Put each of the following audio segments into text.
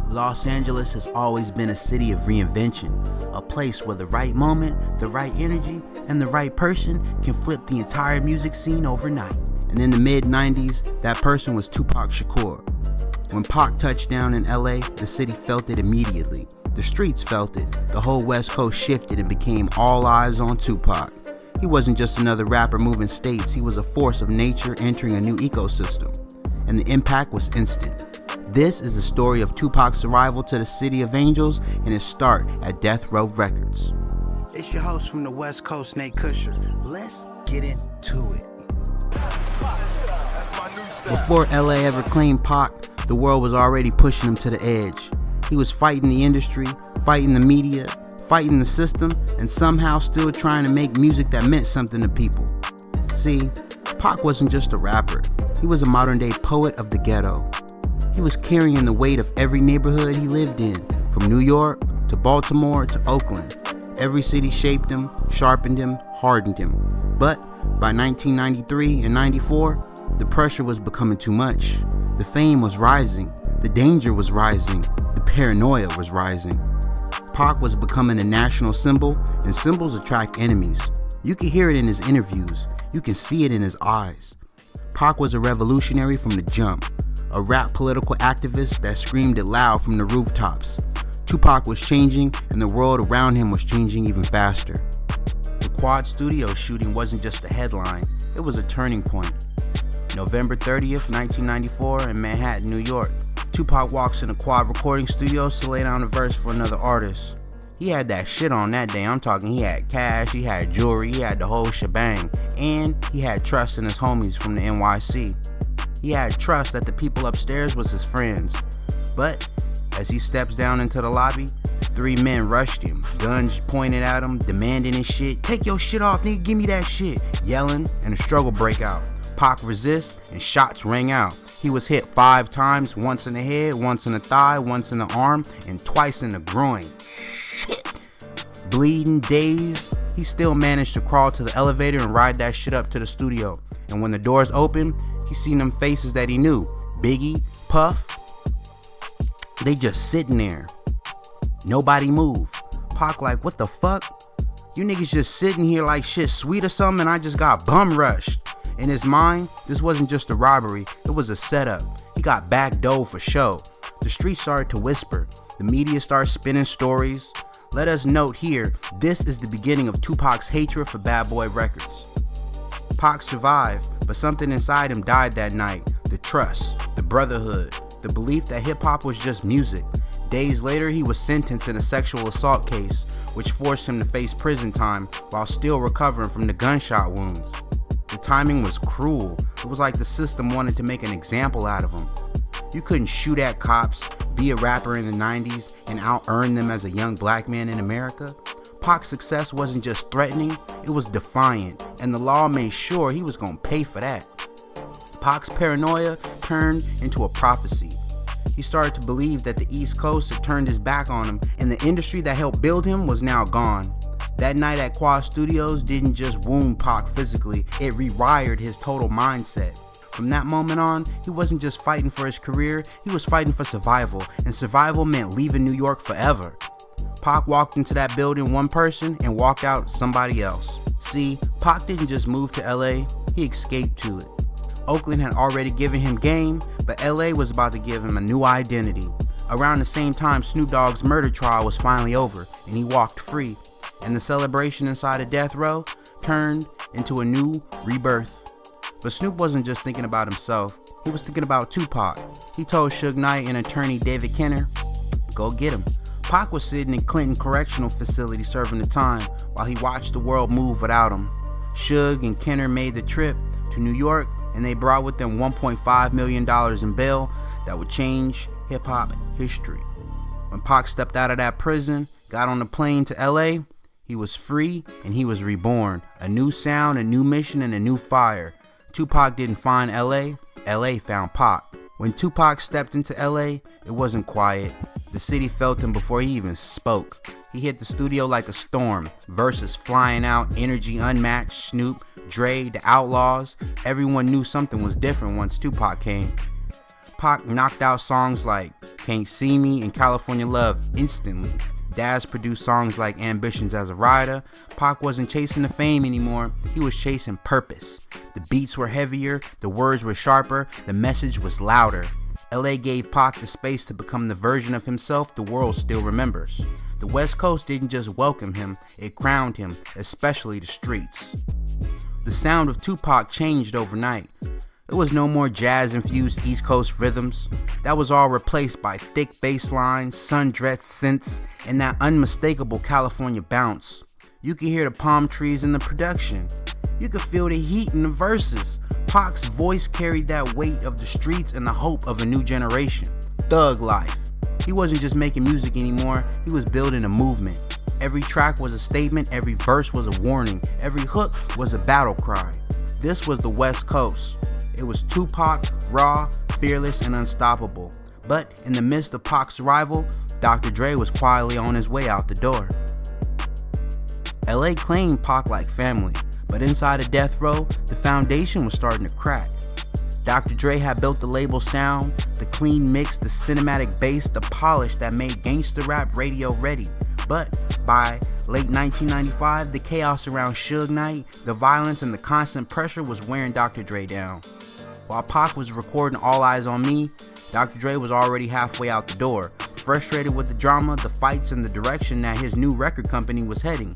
Los Angeles has always been a city of reinvention, a place where the right moment, the right energy, and the right person can flip the entire music scene overnight. And in the mid-90s, that person was Tupac Shakur. When Pac touched down in LA, the city felt it immediately. The streets felt it. The whole West Coast shifted and became all eyes on Tupac. He wasn't just another rapper moving states, he was a force of nature entering a new ecosystem. And the impact was instant. This is the story of Tupac's arrival to the City of Angels and his start at Death Row Records. It's your host from the West Coast, Nate Kusher. Let's get into it. Before LA ever claimed Pac, the world was already pushing him to the edge. He was fighting the industry, fighting the media, fighting the system, and somehow still trying to make music that meant something to people. See, Pac wasn't just a rapper. He was a modern-day poet of the ghetto. He was carrying the weight of every neighborhood he lived in, from New York to Baltimore to Oakland. Every city shaped him, sharpened him, hardened him. But by 1993 and 94, the pressure was becoming too much. The fame was rising, the danger was rising, the paranoia was rising. Pac was becoming a national symbol, and symbols attract enemies. You can hear it in his interviews, you can see it in his eyes. Pac was a revolutionary from the jump, a rap political activist that screamed it loud from the rooftops. Tupac was changing, and the world around him was changing even faster. The Quad Studio shooting wasn't just a headline, it was a turning point. November 30th, 1994 in Manhattan, New York. Tupac walks in the Quad recording studios to lay down a verse for another artist. He had that shit on that day. I'm talking he had cash, he had jewelry, he had the whole shebang. And he had trust in his homies from the NYC. He had trust that the people upstairs was his friends. But as he steps down into the lobby, 3 men rushed him, guns pointed at him, demanding his shit. Take your shit off, nigga, give me that shit. Yelling, and a struggle break out. Pac resists, and shots ring out. He was hit 5 times, once in the head, once in the thigh, once in the arm, and twice in the groin. Shit. Bleeding, dazed, he still managed to crawl to the elevator and ride that shit up to the studio. And when the doors opened, he seen them faces that he knew. Biggie, Puff, they just sitting there. Nobody moved. Pac like, what the fuck? You niggas just sitting here like shit sweet or something and I just got bum rushed. In his mind, this wasn't just a robbery, it was a setup. He got backdoored for show. The streets started to whisper. The media started spinning stories. Let us note here, this is the beginning of Tupac's hatred for Bad Boy Records. Pac survived, but something inside him died that night. The trust, the brotherhood, the belief that hip-hop was just music. Days later, he was sentenced in a sexual assault case, which forced him to face prison time while still recovering from the gunshot wounds. The timing was cruel. It was like the system wanted to make an example out of him. You couldn't shoot at cops, be a rapper in the 90s, and out-earn them as a young black man in America. Pac's success wasn't just threatening, it was defiant, and the law made sure he was gonna pay for that. Pac's paranoia turned into a prophecy. He started to believe that the East Coast had turned his back on him, and the industry that helped build him was now gone. That night at Quad Studios didn't just wound Pac physically, it rewired his total mindset. From that moment on, he wasn't just fighting for his career, he was fighting for survival, and survival meant leaving New York forever. Pac walked into that building one person and walked out somebody else. See, Pac didn't just move to LA, he escaped to it. Oakland had already given him game, but LA was about to give him a new identity. Around the same time, Snoop Dogg's murder trial was finally over, and he walked free. And the celebration inside of Death Row turned into a new rebirth. But Snoop wasn't just thinking about himself, he was thinking about Tupac. He told Suge Knight and attorney David Kenner, go get him. Pac was sitting in Clinton Correctional Facility serving the time while he watched the world move without him. Suge and Kenner made the trip to New York and they brought with them $1.5 million in bail that would change hip-hop history. When Pac stepped out of that prison, got on the plane to LA, he was free and he was reborn. A new sound, a new mission, and a new fire. Tupac didn't find LA, LA found Pac. When Tupac stepped into LA, it wasn't quiet. The city felt him before he even spoke. He hit the studio like a storm, verses flying out, energy unmatched, Snoop, Dre, the Outlaws. Everyone knew something was different once Tupac came. Pac knocked out songs like Can't See Me and California Love instantly. Daz produced songs like Ambitions as a Rider. Pac wasn't chasing the fame anymore, he was chasing purpose. The beats were heavier, the words were sharper, the message was louder. LA gave Pac the space to become the version of himself the world still remembers. The West Coast didn't just welcome him, it crowned him, especially the streets. The sound of Tupac changed overnight. It was no more jazz-infused East Coast rhythms. That was all replaced by thick bass lines, sun-dressed synths, and that unmistakable California bounce. You could hear the palm trees in the production. You could feel the heat in the verses. Pac's voice carried that weight of the streets and the hope of a new generation. Thug life. He wasn't just making music anymore, he was building a movement. Every track was a statement, every verse was a warning, every hook was a battle cry. This was the West Coast. It was Tupac, raw, fearless, and unstoppable. But in the midst of Pac's arrival, Dr. Dre was quietly on his way out the door. LA claimed Pac like family, but inside of Death Row, the foundation was starting to crack. Dr. Dre had built the label sound, the clean mix, the cinematic bass, the polish that made gangster rap radio ready. But by late 1995, the chaos around Suge Knight, the violence, and the constant pressure was wearing Dr. Dre down. While Pac was recording All Eyes on Me, Dr. Dre was already halfway out the door, frustrated with the drama, the fights, and the direction that his new record company was heading.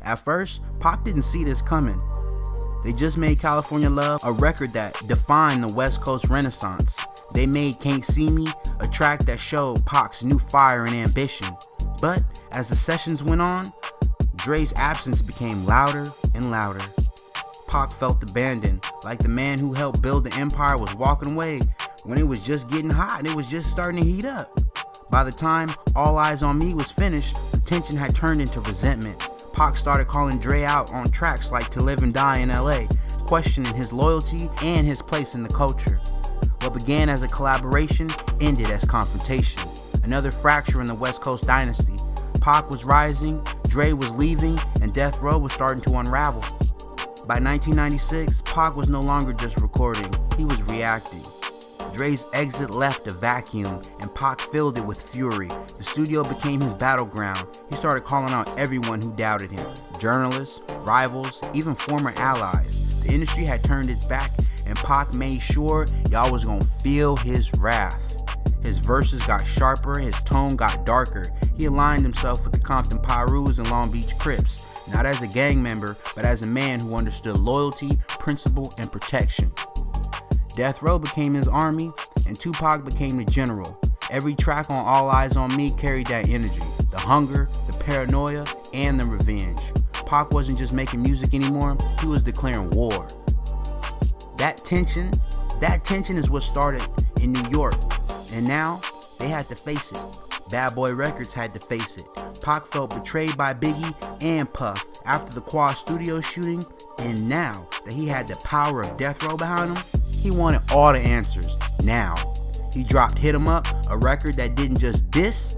At first, Pac didn't see this coming. They just made California Love a record that defined the West Coast Renaissance. They made Can't See Me a track that showed Pac's new fire and ambition. But as the sessions went on, Dre's absence became louder and louder. Pac felt abandoned, like the man who helped build the empire was walking away when it was just getting hot and it was just starting to heat up. By the time All Eyes on Me was finished, the tension had turned into resentment. Pac started calling Dre out on tracks like To Live and Die in LA, questioning his loyalty and his place in the culture. What began as a collaboration ended as confrontation. Another fracture in the West Coast dynasty. Pac was rising, Dre was leaving, and Death Row was starting to unravel. By 1996, Pac was no longer just recording, he was reacting. Dre's exit left a vacuum, and Pac filled it with fury. The studio became his battleground. He started calling out everyone who doubted him. Journalists, rivals, even former allies. The industry had turned its back, and Pac made sure y'all was gonna feel his wrath. His verses got sharper, his tone got darker. He aligned himself with the Compton Pyrus and Long Beach Crips, not as a gang member, but as a man who understood loyalty, principle, and protection. Death Row became his army, and Tupac became the general. Every track on All Eyes on Me carried that energy, the hunger, the paranoia, and the revenge. Pac wasn't just making music anymore, he was declaring war. That tension is what started in New York, and now they had to face it. Bad Boy Records had to face it. Pac felt betrayed by Biggie and Puff after the Quad Studio shooting, and now that he had the power of Death Row behind him, he wanted all the answers now. He dropped Hit 'Em Up, a record that didn't just diss,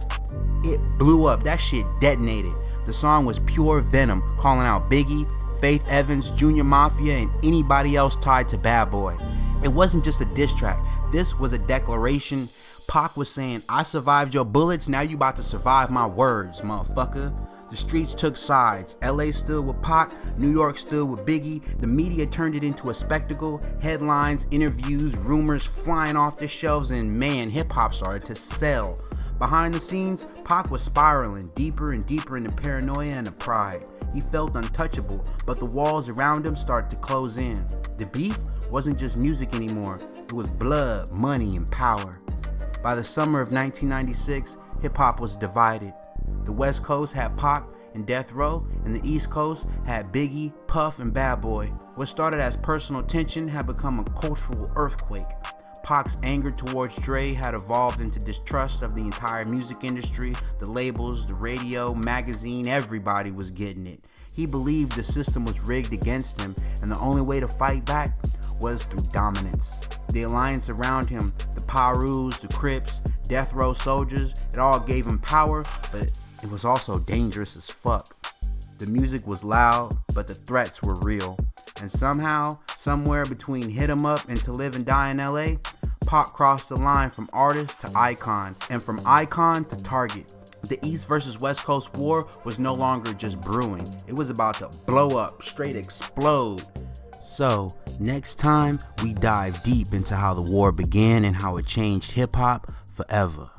it blew up. That shit detonated. The song was pure venom, calling out Biggie, Faith Evans, Junior Mafia, and anybody else tied to Bad Boy. It wasn't just a diss track. This was a declaration. Pac was saying, I survived your bullets, now you about to survive my words, motherfucker. The streets took sides. LA stood with Pac, New York stood with Biggie. The media turned it into a spectacle. Headlines, interviews, rumors flying off the shelves, and man, hip-hop started to sell. Behind the scenes, Pac was spiraling deeper and deeper into paranoia and the pride. He felt untouchable, but the walls around him started to close in. The beef wasn't just music anymore. It was blood, money, and power. By the summer of 1996, hip-hop was divided. The West Coast had Pac and Death Row, and the East Coast had Biggie, Puff, and Bad Boy. What started as personal tension had become a cultural earthquake. Pac's anger towards Dre had evolved into distrust of the entire music industry, the labels, the radio, magazine, everybody was getting it. He believed the system was rigged against him, and the only way to fight back was through dominance. The alliance around him, the Pyrus, the Crips, Death Row soldiers, it all gave him power, but it was also dangerous as fuck. The music was loud, but the threats were real. And somehow, somewhere between Hit 'Em Up and To Live and Die in LA, hip-hop crossed the line from artist to icon, and from icon to target. The East versus West Coast war was no longer just brewing. It was about to blow up, straight explode. So, next time, we dive deep into how the war began and how it changed hip-hop forever.